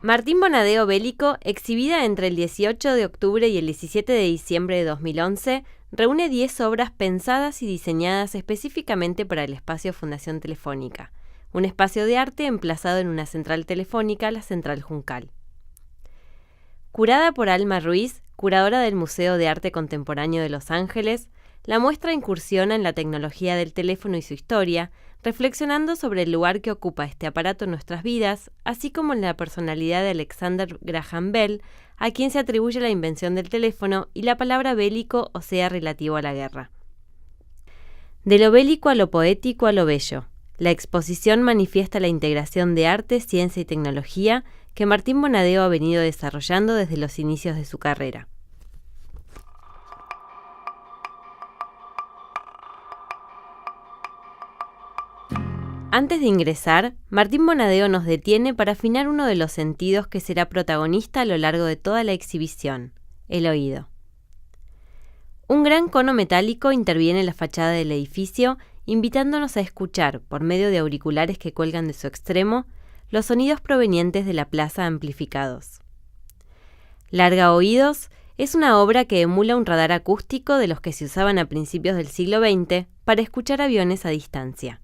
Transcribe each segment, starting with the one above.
Martín Bonadeo Bélico, exhibida entre el 18 de octubre y el 17 de diciembre de 2011, reúne 10 obras pensadas y diseñadas específicamente para el espacio Fundación Telefónica, un espacio de arte emplazado en una central telefónica, la Central Juncal. Curada por Alma Ruiz, curadora del Museo de Arte Contemporáneo de Los Ángeles, la muestra incursiona en la tecnología del teléfono y su historia, reflexionando sobre el lugar que ocupa este aparato en nuestras vidas, así como en la personalidad de Alexander Graham Bell, a quien se atribuye la invención del teléfono y la palabra bélico, o sea, relativo a la guerra. De lo bélico a lo poético a lo bello, la exposición manifiesta la integración de arte, ciencia y tecnología que Martín Bonadeo ha venido desarrollando desde los inicios de su carrera. Antes de ingresar, Martín Bonadeo nos detiene para afinar uno de los sentidos que será protagonista a lo largo de toda la exhibición, el oído. Un gran cono metálico interviene en la fachada del edificio, invitándonos a escuchar, por medio de auriculares que cuelgan de su extremo, los sonidos provenientes de la plaza amplificados. Larga Oídos es una obra que emula un radar acústico de los que se usaban a principios del siglo XX para escuchar aviones a distancia.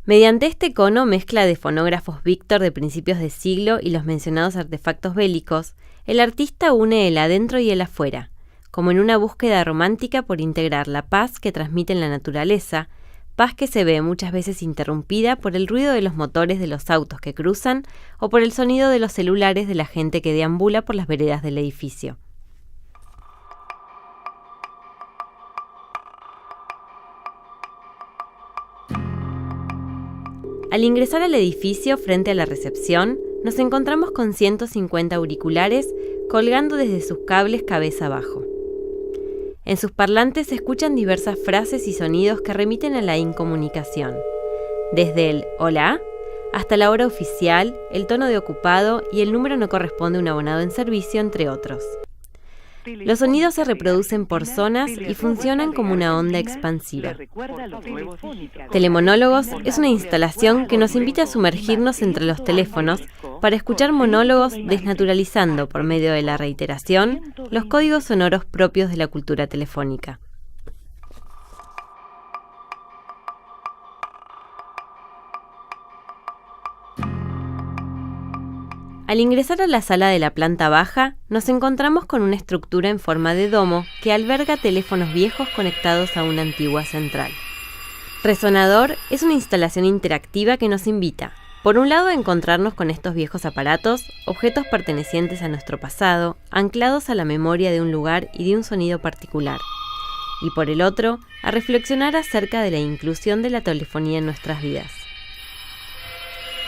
Mediante este cono mezcla de fonógrafos Víctor de principios de siglo y los mencionados artefactos bélicos, el artista une el adentro y el afuera, como en una búsqueda romántica por integrar la paz que transmite en la naturaleza, paz que se ve muchas veces interrumpida por el ruido de los motores de los autos que cruzan o por el sonido de los celulares de la gente que deambula por las veredas del edificio. Al ingresar al edificio frente a la recepción, nos encontramos con 150 auriculares colgando desde sus cables cabeza abajo. En sus parlantes se escuchan diversas frases y sonidos que remiten a la incomunicación, desde el «hola» hasta la hora oficial, el tono de ocupado y el número no corresponde a un abonado en servicio, entre otros. Los sonidos se reproducen por zonas y funcionan como una onda expansiva. Telemonólogos es una instalación que nos invita a sumergirnos entre los teléfonos para escuchar monólogos desnaturalizando, por medio de la reiteración, los códigos sonoros propios de la cultura telefónica. Al ingresar a la sala de la planta baja, nos encontramos con una estructura en forma de domo que alberga teléfonos viejos conectados a una antigua central. Resonador es una instalación interactiva que nos invita, por un lado, a encontrarnos con estos viejos aparatos, objetos pertenecientes a nuestro pasado, anclados a la memoria de un lugar y de un sonido particular, y por el otro, a reflexionar acerca de la inclusión de la telefonía en nuestras vidas.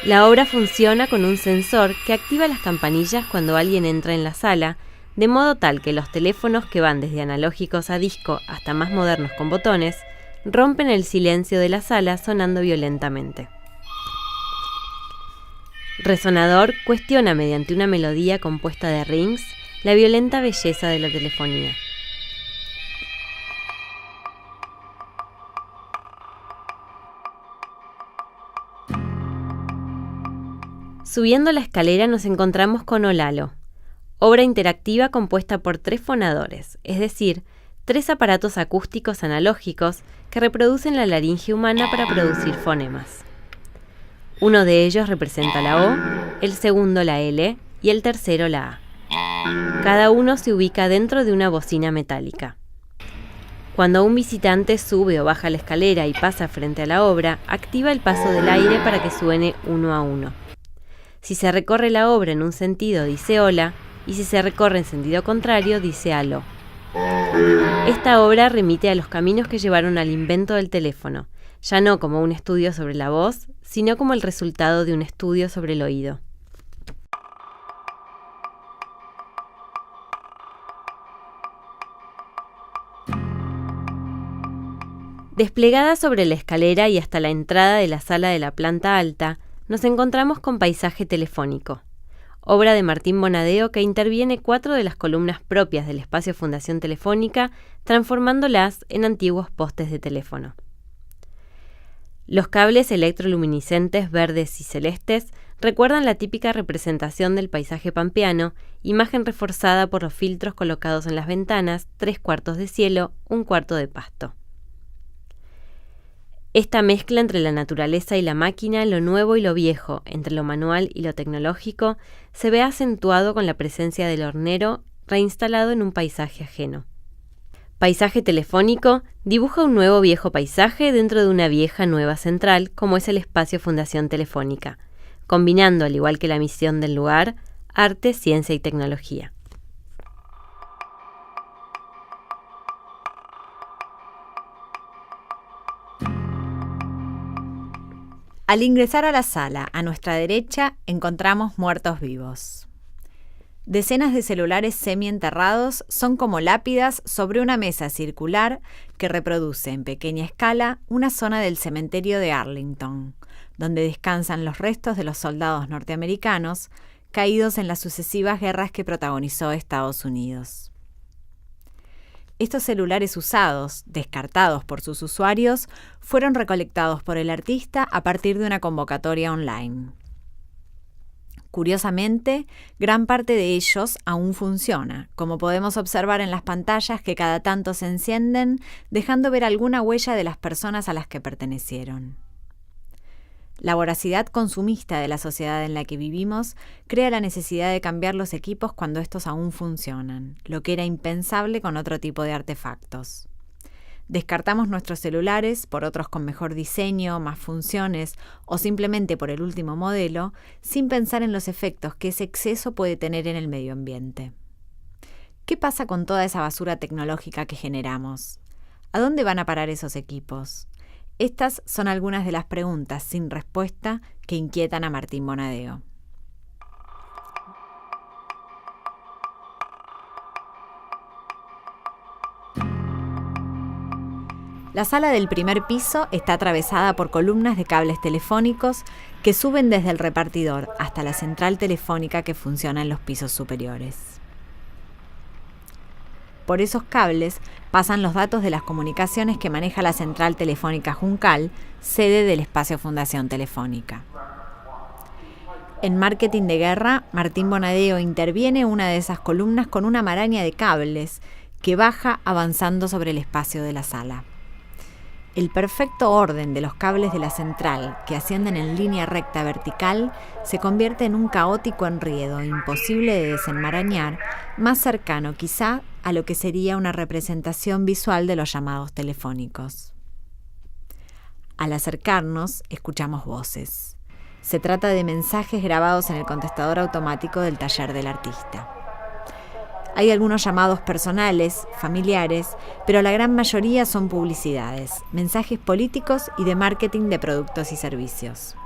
La obra funciona con un sensor que activa las campanillas cuando alguien entra en la sala, de modo tal que los teléfonos que van desde analógicos a disco hasta más modernos con botones, rompen el silencio de la sala sonando violentamente. Resonador cuestiona mediante una melodía compuesta de rings la violenta belleza de la telefonía. Subiendo la escalera nos encontramos con Olalo, obra interactiva compuesta por 3 fonadores, es decir, 3 aparatos acústicos analógicos que reproducen la laringe humana para producir fonemas. Uno de ellos representa la O, el segundo la L y el tercero la A. Cada uno se ubica dentro de una bocina metálica. Cuando un visitante sube o baja la escalera y pasa frente a la obra, activa el paso del aire para que suene uno a uno. Si se recorre la obra en un sentido, dice hola, y si se recorre en sentido contrario, dice aló. Esta obra remite a los caminos que llevaron al invento del teléfono, ya no como un estudio sobre la voz, sino como el resultado de un estudio sobre el oído. Desplegada sobre la escalera y hasta la entrada de la sala de la planta alta, nos encontramos con Paisaje Telefónico, obra de Martín Bonadeo que interviene 4 de las columnas propias del espacio Fundación Telefónica, transformándolas en antiguos postes de teléfono. Los cables electroluminiscentes verdes y celestes recuerdan la típica representación del paisaje pampeano, imagen reforzada por los filtros colocados en las ventanas, 3/4 de cielo, 1/4 de pasto. Esta mezcla entre la naturaleza y la máquina, lo nuevo y lo viejo, entre lo manual y lo tecnológico, se ve acentuado con la presencia del hornero reinstalado en un paisaje ajeno. Paisaje telefónico dibuja un nuevo viejo paisaje dentro de una vieja nueva central, como es el espacio Fundación Telefónica, combinando, al igual que la misión del lugar, arte, ciencia y tecnología. Al ingresar a la sala, a nuestra derecha, encontramos muertos vivos. Decenas de celulares semienterrados son como lápidas sobre una mesa circular que reproduce en pequeña escala una zona del cementerio de Arlington, donde descansan los restos de los soldados norteamericanos caídos en las sucesivas guerras que protagonizó Estados Unidos. Estos celulares usados, descartados por sus usuarios, fueron recolectados por el artista a partir de una convocatoria online. Curiosamente, gran parte de ellos aún funciona, como podemos observar en las pantallas que cada tanto se encienden, dejando ver alguna huella de las personas a las que pertenecieron. La voracidad consumista de la sociedad en la que vivimos crea la necesidad de cambiar los equipos cuando estos aún funcionan, lo que era impensable con otro tipo de artefactos. Descartamos nuestros celulares por otros con mejor diseño, más funciones o simplemente por el último modelo, sin pensar en los efectos que ese exceso puede tener en el medio ambiente. ¿Qué pasa con toda esa basura tecnológica que generamos? ¿A dónde van a parar esos equipos? Estas son algunas de las preguntas sin respuesta que inquietan a Martín Bonadeo. La sala del primer piso está atravesada por columnas de cables telefónicos que suben desde el repartidor hasta la central telefónica que funciona en los pisos superiores. Por esos cables pasan los datos de las comunicaciones que maneja la central telefónica Juncal, sede del espacio Fundación Telefónica. En Marketing de Guerra, Martín Bonadeo interviene una de esas columnas con una maraña de cables que baja avanzando sobre el espacio de la sala. El perfecto orden de los cables de la central, que ascienden en línea recta vertical, se convierte en un caótico enredo imposible de desenmarañar, más cercano quizá a lo que sería una representación visual de los llamados telefónicos. Al acercarnos, escuchamos voces. Se trata de mensajes grabados en el contestador automático del taller del artista. Hay algunos llamados personales, familiares, pero la gran mayoría son publicidades, mensajes políticos y de marketing de productos y servicios.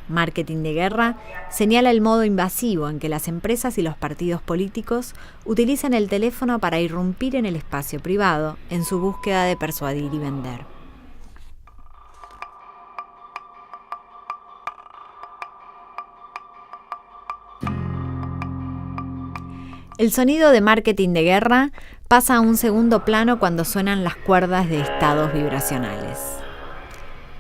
Marketing de Guerra señala el modo invasivo en que las empresas y los partidos políticos utilizan el teléfono para irrumpir en el espacio privado en su búsqueda de persuadir y vender. El sonido de Marketing de Guerra pasa a un segundo plano cuando suenan las cuerdas de estados vibracionales.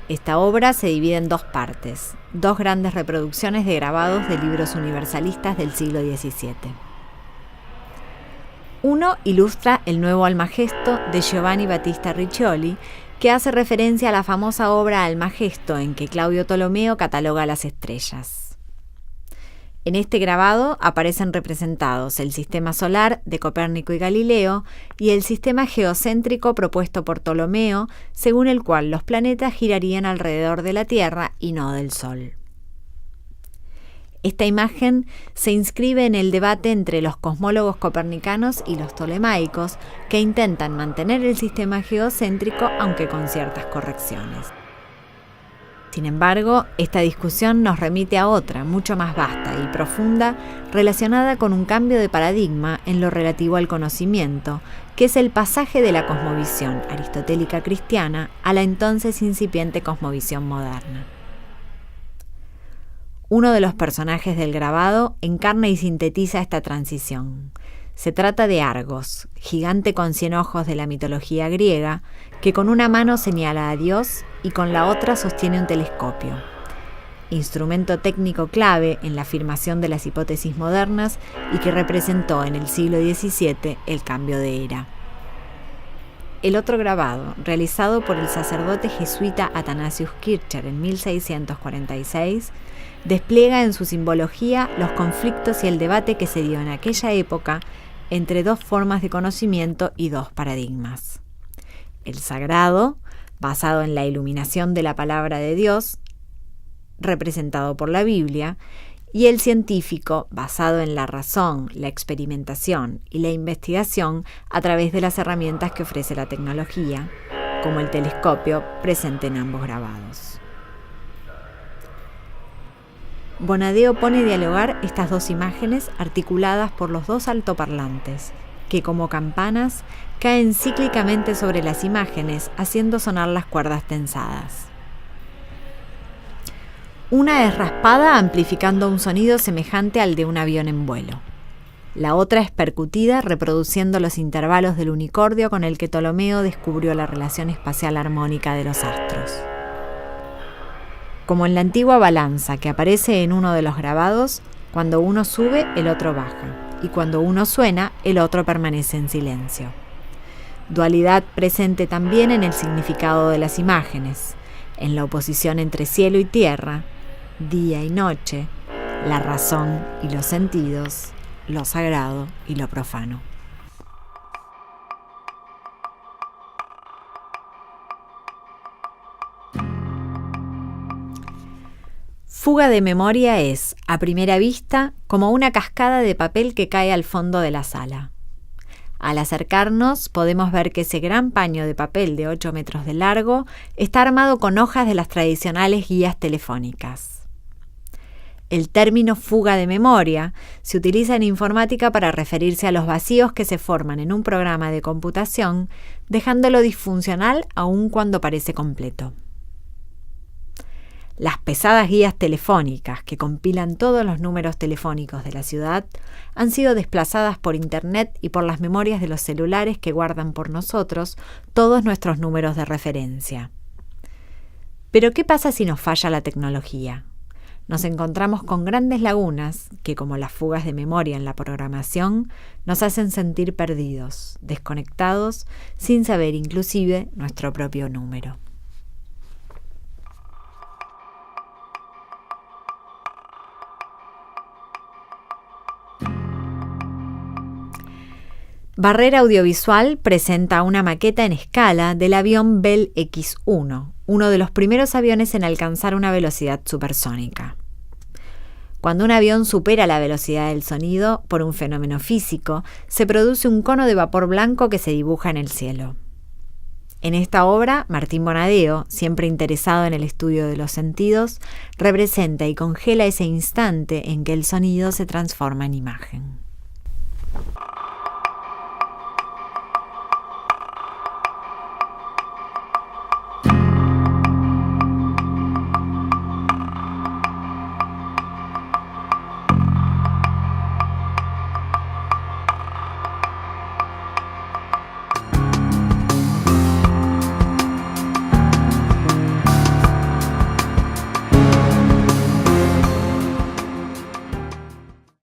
Esta obra se divide en dos partes, dos grandes reproducciones de grabados de libros universalistas del siglo XVII. Uno ilustra el nuevo Almagesto de Giovanni Battista Riccioli, que hace referencia a la famosa obra Almagesto en que Claudio Ptolomeo cataloga las estrellas. En este grabado aparecen representados el sistema solar de Copérnico y Galileo y el sistema geocéntrico propuesto por Ptolomeo, según el cual los planetas girarían alrededor de la Tierra y no del Sol. Esta imagen se inscribe en el debate entre los cosmólogos copernicanos y los ptolemaicos, que intentan mantener el sistema geocéntrico aunque con ciertas correcciones. Sin embargo, esta discusión nos remite a otra, mucho más vasta y profunda, relacionada con un cambio de paradigma en lo relativo al conocimiento, que es el pasaje de la cosmovisión aristotélica cristiana a la entonces incipiente cosmovisión moderna. Uno de los personajes del grabado encarna y sintetiza esta transición. Se trata de Argos, gigante con 100 ojos de la mitología griega, que con una mano señala a Dios y con la otra sostiene un telescopio. instrumento técnico clave en la afirmación de las hipótesis modernas y que representó en el siglo XVII el cambio de era. El otro grabado, realizado por el sacerdote jesuita Athanasius Kircher en 1646, despliega en su simbología los conflictos y el debate que se dio en aquella época entre dos formas de conocimiento y dos paradigmas. El sagrado, basado en la iluminación de la palabra de Dios, representado por la Biblia, y el científico, basado en la razón, la experimentación y la investigación a través de las herramientas que ofrece la tecnología, como el telescopio presente en ambos grabados. Bonadeo pone a dialogar estas dos imágenes articuladas por los dos altoparlantes, que como campanas caen cíclicamente sobre las imágenes, haciendo sonar las cuerdas tensadas. Una es raspada amplificando un sonido semejante al de un avión en vuelo. La otra es percutida reproduciendo los intervalos del unicordio con el que Ptolomeo descubrió la relación espacial armónica de los astros. Como en la antigua balanza que aparece en uno de los grabados, cuando uno sube, el otro baja, y cuando uno suena, el otro permanece en silencio. Dualidad presente también en el significado de las imágenes, en la oposición entre cielo y tierra, día y noche, la razón y los sentidos, lo sagrado y lo profano. Fuga de memoria es, a primera vista, como una cascada de papel que cae al fondo de la sala. Al acercarnos, podemos ver que ese gran paño de papel de 8 metros de largo está armado con hojas de las tradicionales guías telefónicas. El término fuga de memoria se utiliza en informática para referirse a los vacíos que se forman en un programa de computación, dejándolo disfuncional aun cuando parece completo. Las pesadas guías telefónicas que compilan todos los números telefónicos de la ciudad han sido desplazadas por Internet y por las memorias de los celulares que guardan por nosotros todos nuestros números de referencia. Pero ¿qué pasa si nos falla la tecnología? Nos encontramos con grandes lagunas que, como las fugas de memoria en la programación, nos hacen sentir perdidos, desconectados, sin saber inclusive nuestro propio número. Barrera Audiovisual presenta una maqueta en escala del avión Bell X-1, uno de los primeros aviones en alcanzar una velocidad supersónica. Cuando un avión supera la velocidad del sonido, por un fenómeno físico, se produce un cono de vapor blanco que se dibuja en el cielo. En esta obra, Martín Bonadeo, siempre interesado en el estudio de los sentidos, representa y congela ese instante en que el sonido se transforma en imagen.